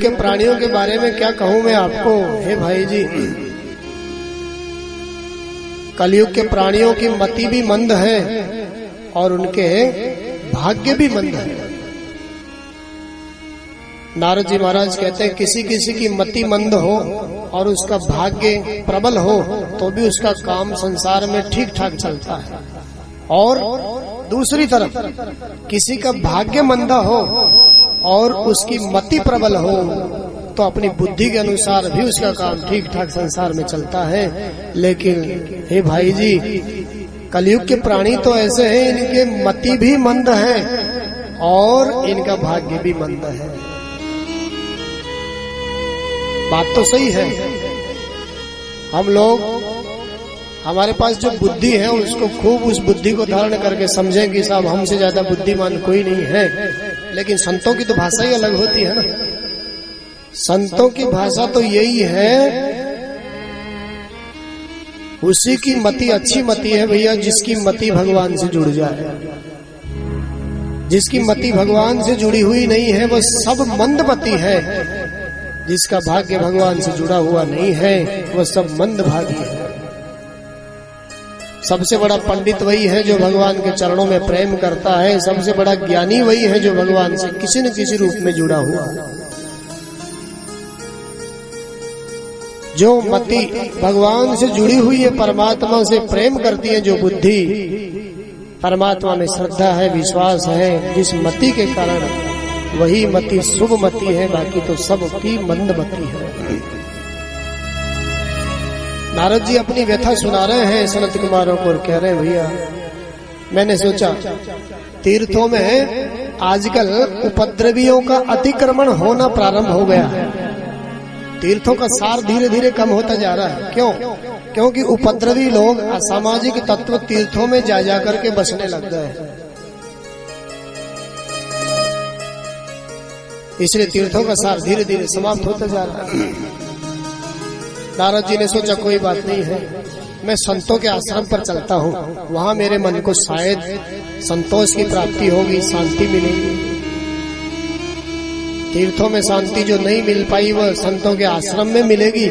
के प्राणियों के बारे में क्या कहूं मैं आपको, हे भाई जी। कलयुग के प्राणियों की मति भी मंद है और उनके भाग्य भी मंद है। नारद जी महाराज कहते हैं किसी किसी की मति मंद हो और उसका भाग्य प्रबल हो तो भी उसका काम संसार में ठीक ठाक चलता है, और दूसरी तरफ किसी का भाग्य मंदा हो और उसकी मति प्रबल हो तो अपनी बुद्धि के अनुसार भी उसका काम ठीक ठाक संसार में चलता है। लेकिन हे भाई जी, कलयुग के प्राणी तो ऐसे हैं, इनके मति भी मंद है और इनका भाग्य भी मंद है। बात तो सही है। हम लोग, हमारे पास जो बुद्धि है उसको खूब उस बुद्धि को धारण करके समझें कि साहब हमसे ज्यादा बुद्धिमान कोई नहीं है। लेकिन संतों की तो भाषा ही अलग होती है ना। संतों की भाषा तो यही है, उसी की मति अच्छी मति है भैया जिसकी मति भगवान से जुड़ जाए। जिसकी मति भगवान से जुड़ी हुई नहीं है वो सब मंदमति है। जिसका भाग्य भगवान से जुड़ा हुआ नहीं है वह सब मंदभागी है। सबसे बड़ा पंडित वही है जो भगवान के चरणों में प्रेम करता है। सबसे बड़ा ज्ञानी वही है जो भगवान से किसी न किसी रूप में जुड़ा हुआ है। जो मति भगवान से जुड़ी हुई है, परमात्मा से प्रेम करती है, जो बुद्धि परमात्मा में श्रद्धा है, विश्वास है, जिस मति के कारण वही मति शुभ मति है, बाकी तो सबकी मंदमति है। नारद जी अपनी व्यथा सुना रहे हैं सनत कुमारों को और कह रहे हैं भैया मैंने सोचा तीर्थों में आजकल उपद्रवियों का अतिक्रमण होना प्रारंभ हो गया है। तीर्थों का सार धीरे धीरे कम होता जा रहा है। क्यों? क्योंकि उपद्रवी लोग, असामाजिक तत्व तीर्थों में जा जाकर के बसने लग गए। इसलिए तीर्थों का सार धीरे धीरे समाप्त होता जा रहा है। नारद जी ने सोचा कोई बात नहीं है, मैं संतों के आश्रम पर चलता हूँ, वहां मेरे मन को शायद संतोष की प्राप्ति होगी, शांति मिलेगी। तीर्थों में शांति जो नहीं मिल पाई वह संतों के आश्रम में मिलेगी।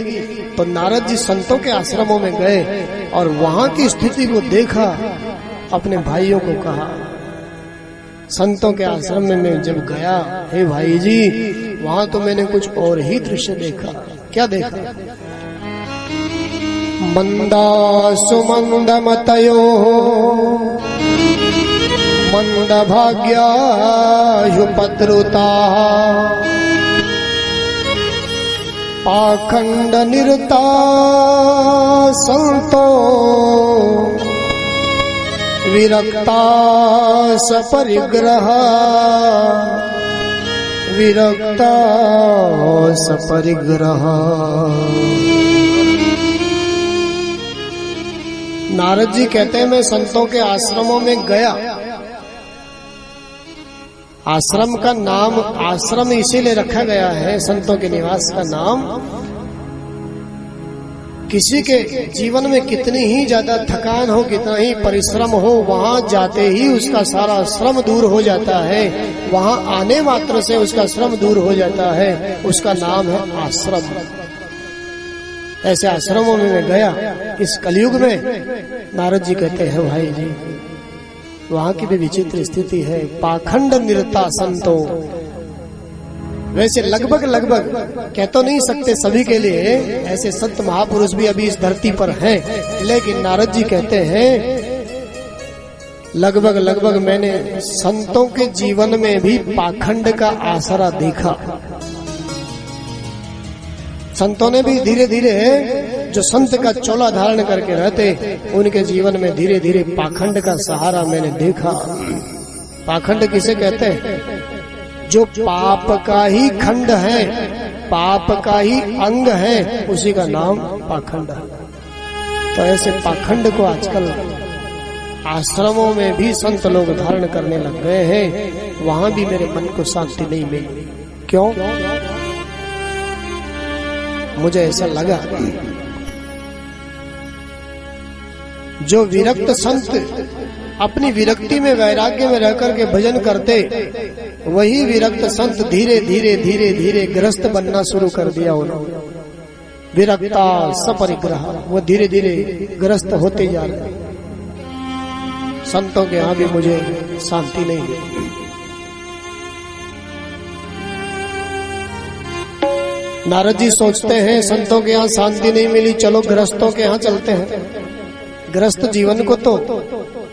तो नारद जी संतों के आश्रमों में गए और वहां की स्थिति को देखा, अपने भाइयों को कहा। संतों के आश्रम में मैं जब गया, हे भाई जी, वहां तो मैंने कुछ और ही दृश्य देखा। क्या देखा? मंदा सुमंद मतयो मंद भाग्यायुपद्रुता पाखंड निरता संतो विरक्ता सपरिग्रह विरक्ता सपरिग्रह। नारद जी कहते हैं मैं संतों के आश्रमों में गया। आश्रम का नाम आश्रम इसीलिए रखा गया है, संतों के निवास का नाम। किसी के जीवन में कितनी ही ज्यादा थकान हो, कितना ही परिश्रम हो, वहां जाते ही उसका सारा श्रम दूर हो जाता है। वहां आने मात्र से उसका श्रम दूर हो जाता है। उसका नाम है आश्रम। ऐसे आश्रमों में मैं गया इस कलयुग में। नारद जी कहते हैं भाई जी वहां की भी विचित्र स्थिति है। पाखंड निरता संतो, वैसे लगभग कह तो नहीं सकते सभी के लिए, ऐसे संत महापुरुष भी अभी इस धरती पर हैं, लेकिन नारद जी कहते हैं लगभग मैंने संतों के जीवन में भी पाखंड का आसरा देखा। संतों ने भी धीरे धीरे, जो संत का चोला धारण करके रहते, उनके जीवन में धीरे धीरे पाखंड का सहारा मैंने देखा। पाखंड किसे कहते हैं? जो पाप का ही खंड है, पाप का ही अंग है, उसी का नाम पाखंड है। तो ऐसे पाखंड को आजकल आश्रमों में भी संत लोग धारण करने लग गए हैं। वहां भी मेरे मन को शांति नहीं मिली। क्यों? मुझे ऐसा लगा जो विरक्त संत अपनी विरक्ति में, वैराग्य में रहकर के भजन करते, वही विरक्त संत धीरे धीरे धीरे धीरे गृहस्थ बनना शुरू कर दिया उन्होंने। विरक्ता सपरिग्रह, वो धीरे धीरे गृहस्थ होते जा रहे। संतों के यहाँ भी मुझे शांति नहीं है। नारद जी सोचते हैं संतों के यहाँ शांति नहीं मिली, चलो गृहस्थों के यहाँ चलते हैं। गृहस्थ जीवन को तो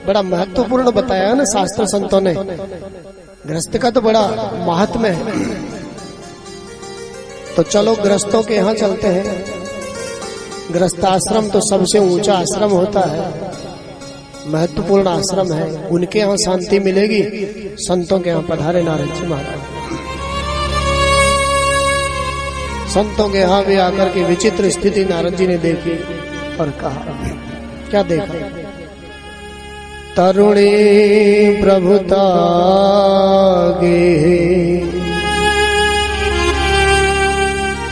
बड़ा महत्वपूर्ण बताया है ना शास्त्र संतों ने। गृहस्थ का तो बड़ा महात्म्य है। तो चलो गृहस्थों के यहाँ चलते हैं। गृहस्थ आश्रम तो सबसे ऊंचा आश्रम होता है, महत्वपूर्ण आश्रम है। उनके यहाँ शांति मिलेगी। संतों के यहाँ पधारे नारद जी महाराज। संतों के यहाँ भी आकर के विचित्र स्थिति नारद जी ने देखी और कहा, क्या देखा? तरुणी प्रभुता गे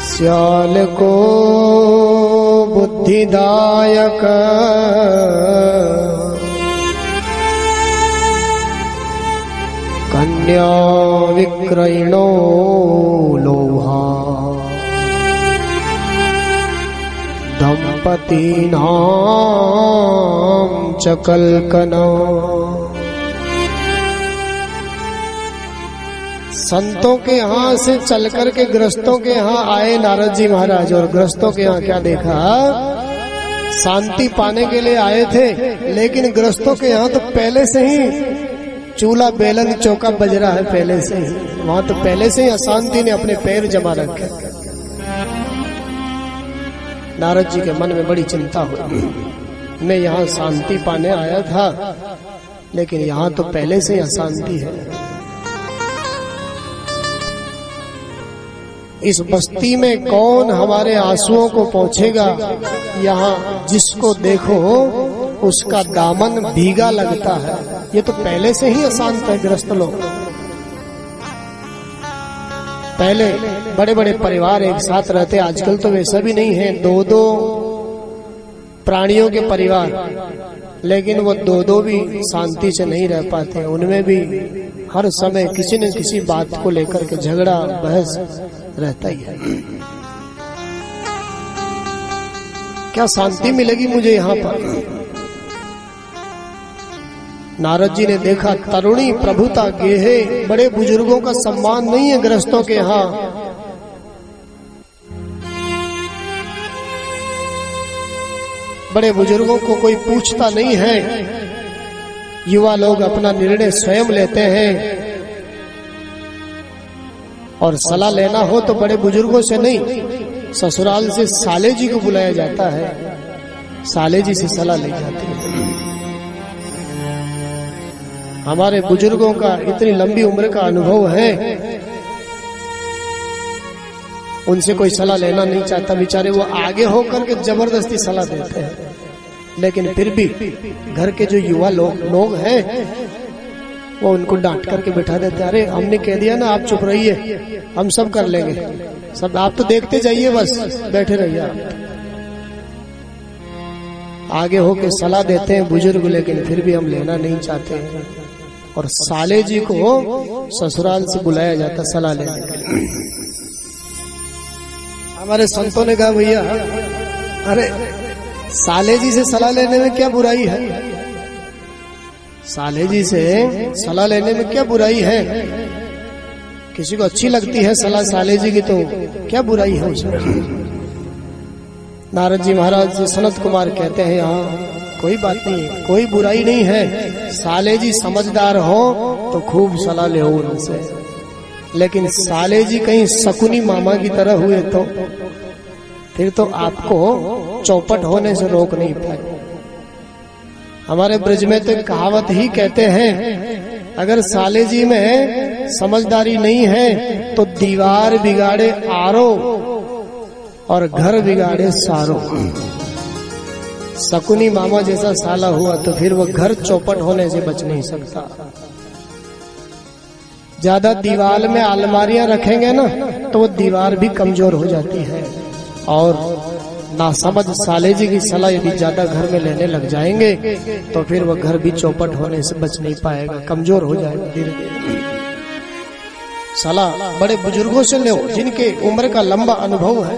श्याल को बुद्धिदायक कन्या विक्रयणो लोहा दंपती नाम च कल्कना। संतों के यहाँ से चल करके गृहस्थों के यहाँ आए नारद जी महाराज। और गृहस्थों के यहाँ क्या देखा? शांति पाने के लिए आए थे, लेकिन गृहस्थों के यहाँ तो पहले से ही चूल्हा बेलन चौका बज रहा है। पहले से ही वहां तो पहले से ही अशांति ने अपने पैर जमा रखे। नारद जी के मन में बड़ी चिंता हुई। मैं यहाँ शांति पाने आया था, लेकिन यहाँ तो पहले से ही अशांति है। इस बस्ती में कौन हमारे आंसुओं को पहुंचेगा? यहाँ जिसको देखो उसका दामन भीगा लगता है। ये तो पहले से ही अशांत है गृहस्थ लोग। पहले बड़े बड़े परिवार एक साथ रहते, आजकल तो वैसा भी नहीं है। दो दो प्राणियों के परिवार, लेकिन वो दो दो भी शांति से नहीं रह पाते। उनमें भी हर समय किसी न किसी बात को लेकर के झगड़ा बहस रहता ही है। क्या शांति मिलेगी मुझे यहाँ पर? नारद जी ने देखा तरुणी प्रभुता गेहे, बड़े बुजुर्गों का सम्मान नहीं है गृहस्थों के यहाँ। बड़े बुजुर्गों को कोई पूछता नहीं है। युवा लोग अपना निर्णय स्वयं लेते हैं, और सलाह लेना हो तो बड़े बुजुर्गों से नहीं, ससुराल से साले जी को बुलाया जाता है। साले जी से सलाह ली जाती है। हमारे बुजुर्गों का इतनी लंबी उम्र का अनुभव है, उनसे कोई सलाह लेना नहीं चाहता। बेचारे वो आगे होकर के जबरदस्ती सलाह देते हैं, लेकिन फिर भी घर के जो युवा लोग हैं वो उनको डांट करके बैठा देते हैं। अरे हमने कह दिया ना, आप चुप रहिए, हम सब कर लेंगे, सब आप तो देखते जाइए, बस बैठे रहिए आप। आगे होके सलाह देते हैं बुजुर्ग, लेकिन फिर भी हम लेना नहीं चाहते हैं। और साले जी को ससुराल से बुलाया जाता सलाह लेने के लिए। हमारे संतों ने कहा, भैया अरे साले जी से सलाह लेने में क्या बुराई है? साले जी से सलाह लेने में क्या बुराई है? किसी को अच्छी लगती है सलाह साले जी की, तो क्या बुराई है उसमें? नारद जी महाराज जी सनत कुमार कहते हैं, यहाँ कोई बात नहीं है, कोई बुराई नहीं है। साले जी समझदार हो तो खूब सलाह ले उनसे, लेकिन साले जी कहीं शकुनी मामा की तरह हुए तो फिर तो आपको चौपट होने से रोक नहीं पाए। हमारे ब्रज में तो कहावत ही कहते हैं, अगर साले जी में समझदारी नहीं है तो दीवार बिगाड़े आरो और घर बिगाड़े सारो। शकुनी मामा जैसा साला हुआ तो फिर वो घर चौपट होने से बच नहीं सकता। ज्यादा दीवार में अलमारियां रखेंगे ना तो वो दीवार भी कमजोर हो जाती है। और नासमझ साले जी की सलाह यदि ज्यादा घर में लेने लग जाएंगे तो फिर वो घर भी चौपट होने से बच नहीं पाएगा, कमजोर हो जाएगा धीरे धीरे। सलाह बड़े बुजुर्गों से लो, जिनके उम्र का लंबा अनुभव है।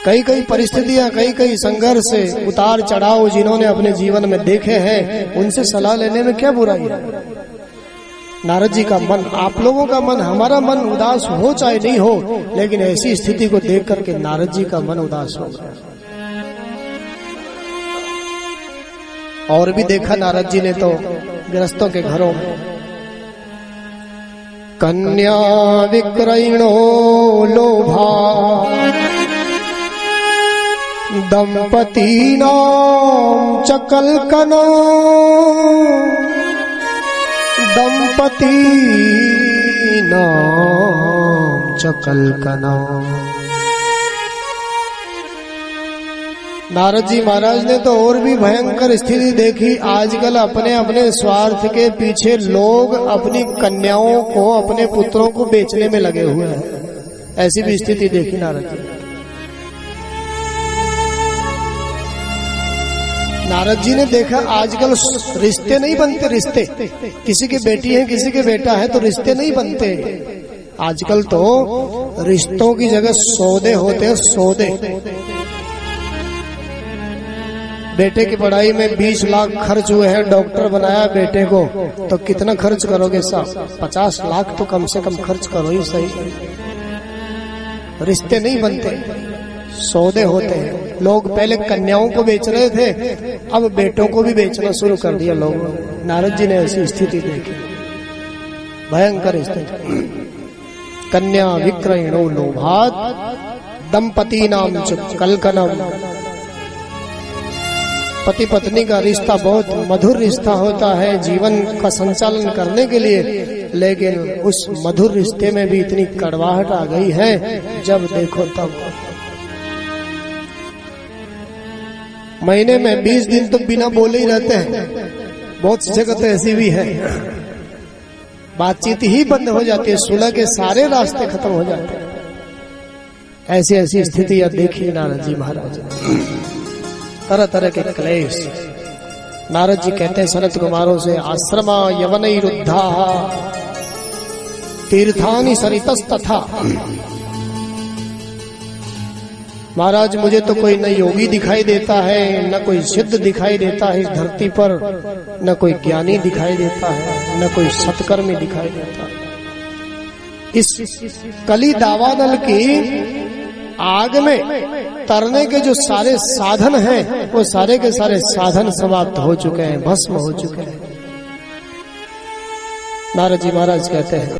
कई कई परिस्थितियां, कई कई संघर्ष, उतार चढ़ाव जिन्होंने अपने जीवन में देखे हैं, उनसे सलाह लेने में क्या बुराई है। नारद जी का मन, आप लोगों का मन, हमारा मन उदास हो चाहे नहीं हो, लेकिन ऐसी स्थिति को देख करके नारद जी का मन उदास हो गया। और भी देखा नारद जी ने तो गृहस्थों के घरों में कन्या विक्रयणो लोभा दंपती नाम च कलकना दंपती नाम च कलकना। नारद जी महाराज ने तो और भी भयंकर स्थिति देखी। आजकल अपने अपने स्वार्थ के पीछे लोग अपनी कन्याओं को, अपने पुत्रों को बेचने में लगे हुए हैं। ऐसी भी स्थिति देखी नारद जी। नारद जी ने देखा आजकल रिश्ते नहीं बनते, रिश्ते, किसी की बेटी है किसी के बेटा है तो रिश्ते नहीं बनते। आजकल तो रिश्तों की जगह सौदे होते हैं, सौदे। बेटे की पढ़ाई में 20 लाख खर्च हुए हैं, डॉक्टर बनाया बेटे को, तो कितना खर्च करोगे साहब? 50 लाख तो कम से कम खर्च करो ही सही। रिश्ते नहीं बनते, सौदे होते हैं। लोग पहले कन्याओं को बेच रहे थे, अब बेटों को भी बेचना शुरू कर दिया लोगों ने। नारद जी ने ऐसी स्थिति देखी, भयंकर स्थिति। कन्या विक्रयणो लोभात् दंपती नाम च कलकनम। पति पत्नी का रिश्ता बहुत मधुर रिश्ता होता है जीवन का संचालन करने के लिए, लेकिन उस मधुर रिश्ते में भी इतनी कड़वाहट आ गई है, जब देखो तब। महीने में 20 दिन तो बिना बोले ही रहते हैं। बहुत सी जगह तो ऐसी भी है, बातचीत ही बंद हो जाती है, सुलह के सारे रास्ते खत्म हो जाते हैं। ऐसी ऐसी स्थितियां देखी नारद जी महाराज, तरह तरह के क्लेश। नारद जी कहते हैं सनत कुमारों से, आश्रमा यवनैरुद्धा तीर्थानि सरितस्तथा। महाराज मुझे तो कोई न योगी दिखाई देता है, न कोई सिद्ध दिखाई देता है इस धरती पर, न कोई ज्ञानी दिखाई देता है, न कोई सत्कर्मी दिखाई देता है। इस कली दावानल की आग में तरने के जो सारे साधन हैं, वो सारे के सारे साधन समाप्त हो चुके हैं, भस्म हो चुके हैं। नारद जी महाराज कहते हैं